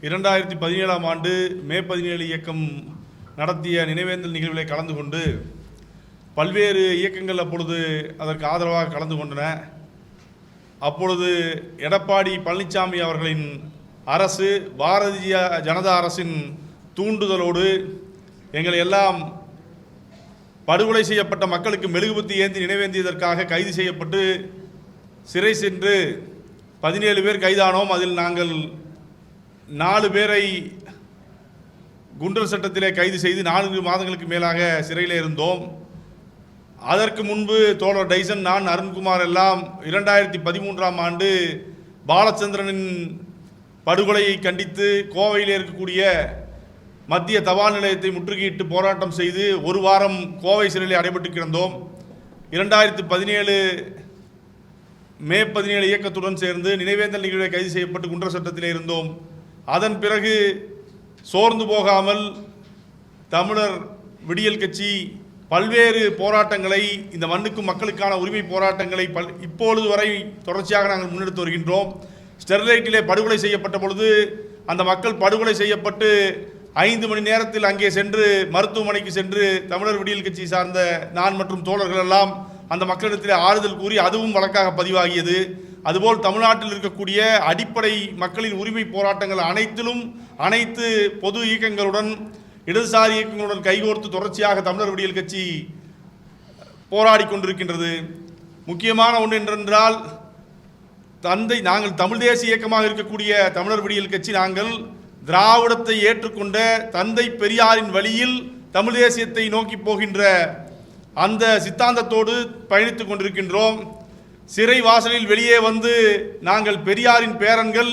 2017ஆம் ஆண்டு மே 17 இயக்கம் நடத்திய நினைவேந்தல் நிகழ்வில் கலந்து கொண்டு பல்வேறு இயக்கங்கள் அப்பொழுது அதற்கு ஆதரவாக கலந்து கொண்டன. அப்பொழுது எடப்பாடி பழனிசாமி அவர்களின் அரசு பாரதிய ஜனதா அரசின் தூண்டுதலோடு எங்களை எல்லாம் படுகொலை செய்யப்பட்ட மக்களுக்கு மெழுகுபத்தி ஏந்தி நினைவேந்தியதற்காக கைது செய்யப்பட்டு சிறை சென்று 17 பேர் கைதானோம். அதில் நாங்கள் 4 பேரை குண்டர் சட்டத்திலே கைது செய்து 4 மாதங்களுக்கு மேலாக சிறையில் இருந்தோம். அதற்கு முன்பு தோழர் டைசன், நான், அருண்குமார் எல்லாம் 2013ஆம் ஆண்டு பாலச்சந்திரனின் படுகொலையை கண்டித்து கோவையில் இருக்கக்கூடிய மத்திய தபால் நிலையத்தை முற்றுகையிட்டு போராட்டம் செய்து 1 வாரம் கோவை சிறையில் அடைபட்டு கிடந்தோம். 2017 மே 17 இயக்கத்துடன் சேர்ந்து நினைவேந்தல் நிகழ்வை கைது செய்யப்பட்டு குண்டர் சட்டத்திலே இருந்தோம். அதன் பிறகு சோர்ந்து போகாமல் தமிழர் விடியல் கட்சி பல்வேறு போராட்டங்களை, இந்த மண்ணுக்கும் மக்களுக்கான உரிமை போராட்டங்களை இப்பொழுது வரை தொடர்ச்சியாக நாங்கள் முன்னெடுத்து வருகின்றோம். ஸ்டெர்லைட்டிலே படுகொலை செய்யப்பட்ட பொழுது அந்த மக்கள் படுகொலை செய்யப்பட்டு 5 மணி நேரத்தில் அங்கே சென்று மருத்துவமனைக்கு சென்று தமிழர் விடியல் கட்சி சார்ந்த நான் மற்றும் தோழர்கள் எல்லாம் அந்த மக்களிடத்திலே ஆறுதல் கூறி அதுவும் வழக்காக பதிவாகியது. அதுபோல் தமிழ்நாட்டில் இருக்கக்கூடிய அடிப்படை மக்களின் உரிமை போராட்டங்கள் அனைத்து பொது இயக்கங்களுடன், இடதுசாரி இயக்கங்களுடன் கைகோர்த்து தொடர்ச்சியாக தமிழர் விடியல் கட்சி போராடி கொண்டிருக்கின்றது. முக்கியமான ஒன்று என்றென்றால், நாங்கள் தமிழ் தேசிய இயக்கமாக இருக்கக்கூடிய தமிழர் விடியல் கட்சி நாங்கள் திராவிடத்தை ஏற்றுக்கொண்ட தந்தை பெரியாரின் வழியில் தமிழ் தேசியத்தை நோக்கி போகின்ற அந்த சித்தாந்தத்தோடு பயணித்துக் கொண்டிருக்கின்றோம். சிறை வாசலில் வெளியே வந்து நாங்கள் பெரியாரின் பேரன்கள்,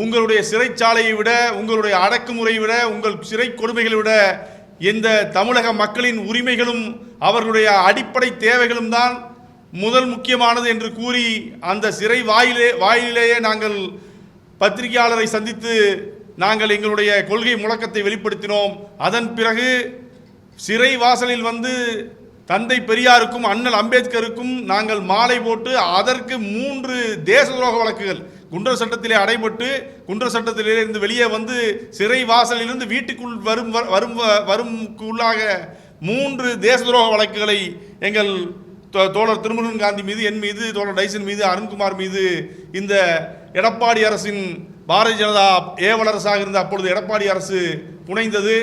உங்களுடைய சிறைச்சாலையை விட, உங்களுடைய அடக்குமுறையை விட, உங்கள் சிறை கொடுமைகளை விட இந்த தமிழக மக்களின் உரிமைகளும் அவர்களுடைய அடிப்படை தேவைகளும் தான் முதல் முக்கியமானது என்று கூறி அந்த சிறை வாயிலேயே நாங்கள் பத்திரிகையாளரை சந்தித்து நாங்கள் எங்களுடைய கொள்கை முழக்கத்தை வெளிப்படுத்தினோம். அதன் பிறகு சிறை வாசலில் வந்து தந்தை பெரியாருக்கும் அண்ணல் அம்பேத்கருக்கும் நாங்கள் மாலை போட்டு அதற்கு 3 தேச துரோக வழக்குகள் குண்டர் சட்டத்திலே அடைபட்டு குண்டர் சட்டத்திலிருந்து வெளியே வந்து சிறை வாசலிலிருந்து வீட்டுக்குள் வரும்குள்ளாக 3 தேச துரோக வழக்குகளை எங்கள் தோழர் திருமுருகன் காந்தி மீது, என் மீது, தோழர் டைசன் மீது, அருண்குமார் மீது இந்த எடப்பாடி அரசின் பாரதிய ஜனதா ஏவல் அரசாக இருந்த அப்பொழுது எடப்பாடி அரசு புனைந்தது.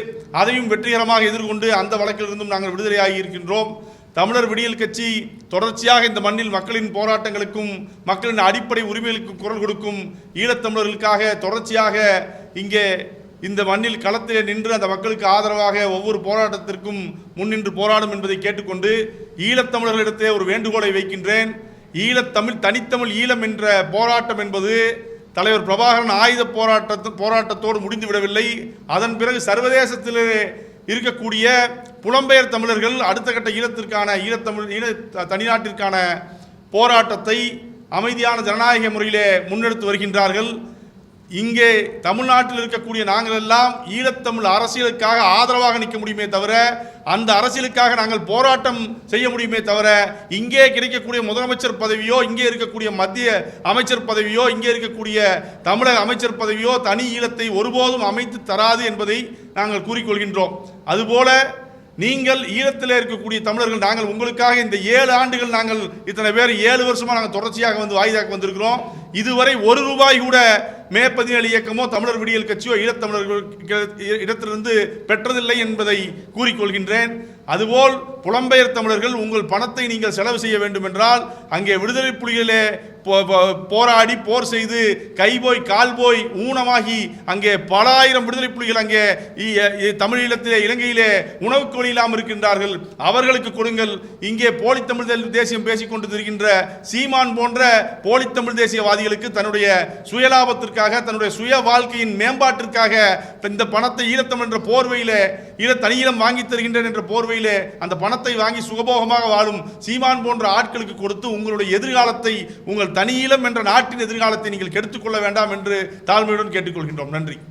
அதையும் வெற்றிகரமாக எதிர்கொண்டு அந்த வழக்கிலிருந்தும் நாங்கள் விடுதலையாகி இருக்கின்றோம். தமிழர் விடியல் கட்சி தொடர்ச்சியாக இந்த மண்ணில் மக்களின் போராட்டங்களுக்கும் மக்களின் அடிப்படை உரிமைகளுக்கும் குரல் கொடுக்கும் ஈழத்தமிழர்களுக்காக தொடர்ச்சியாக இங்கே இந்த மண்ணில் களத்திலே நின்று அந்த மக்களுக்கு ஆதரவாக ஒவ்வொரு போராட்டத்திற்கும் முன்னின்று போராடும் என்பதை கேட்டுக்கொண்டு ஈழத்தமிழர்களிடத்தே ஒரு வேண்டுகோளை வைக்கின்றேன். தனித்தமிழ் ஈழம் என்ற போராட்டம் என்பது தலைவர் பிரபாகரன் ஆயுத போராட்டத்தோடு முடிந்து விடவில்லை. அதன் பிறகு சர்வதேசத்தில் இருக்கக்கூடிய புலம்பெயர் தமிழர்கள் அடுத்த கட்ட ஈழ தனிநாட்டிற்கான போராட்டத்தை அமைதியான ஜனநாயக முறையிலே முன்னெடுத்து வருகின்றார்கள். இங்கே தமிழ்நாட்டில் இருக்கக்கூடிய நாங்கள் எல்லாம் ஈழத்தமிழ் அரசியலுக்காக ஆதரவாக நிற்க முடியுமே தவிர, அந்த அரசியலுக்காக நாங்கள் போராட்டம் செய்ய முடியுமே தவிர, இங்கே கிடைக்கக்கூடிய முதலமைச்சர் பதவியோ, இங்கே இருக்கக்கூடிய மத்திய அமைச்சர் பதவியோ, இங்கே இருக்கக்கூடிய தமிழக அமைச்சர் பதவியோ தனி ஈழத்தை ஒருபோதும் அமைத்து தராது என்பதை நாங்கள் கூறிக்கொள்கின்றோம். அதுபோல நீங்கள் ஈழத்தில் இருக்கக்கூடிய தமிழர்கள், நாங்கள் உங்களுக்காக இந்த 7 ஆண்டுகள் நாங்கள் இத்தனை பேர் 7 வருஷமாக நாங்கள் தொடர்ச்சியாக வந்து வாய்தாக்கு வந்திருக்கிறோம். இதுவரை 1 ரூபாய் கூட மே 17 இயக்கமோ தமிழர் விடியல் கட்சியோ ஈழத்தமிழர்கள் இடத்திலிருந்து பெற்றதில்லை என்பதை கூறிக்கொள்கின்றேன். அதுபோல் புலம்பெயர் தமிழர்கள், உங்கள் பணத்தை நீங்கள் செலவு செய்ய வேண்டும் என்றால் அங்கே விடுதலை புலிகளே போராடி போர் செய்து கைபோய் கால்போய் ஊனமாகி அங்கே பல ஆயிரம் விடுதலை புலிகள் அங்கே தமிழீழத்திலே இலங்கையிலே உணவுக்கு வழியில்லாமல் இருக்கின்றார்கள். அவர்களுக்கு கொடுங்கள். இங்கே போலித்தமிழ் தேசியம் பேசிக் கொண்டு இருக்கின்ற சீமான் போன்ற போலித்தமிழ் தேசியவாதிகளுக்கு தன்னுடைய சுயலாபத்திற்காக, தன்னுடைய சுய வாழ்க்கையின் மேம்பாட்டிற்காக இந்த பணத்தை ஈழத்தமிழ் என்ற போர்வையிலே தனியிடம் வாங்கி தருகின்றேன் என்ற போர்வையிலே அந்த பணத்தை வாங்கி சுகபோகமாக வாழும் சீமான் போன்ற ஆட்களுக்கு கொடுத்து உங்களுடைய எதிர்காலத்தை, உங்கள் தனியிலம் என்ற நாட்டின் எதிர்காலத்தை நீங்கள் கெடுத்துக்கொள்ள வேண்டாம் என்று தாழ்மையுடன் கேட்டுக்கொள்கின்றோம். நன்றி.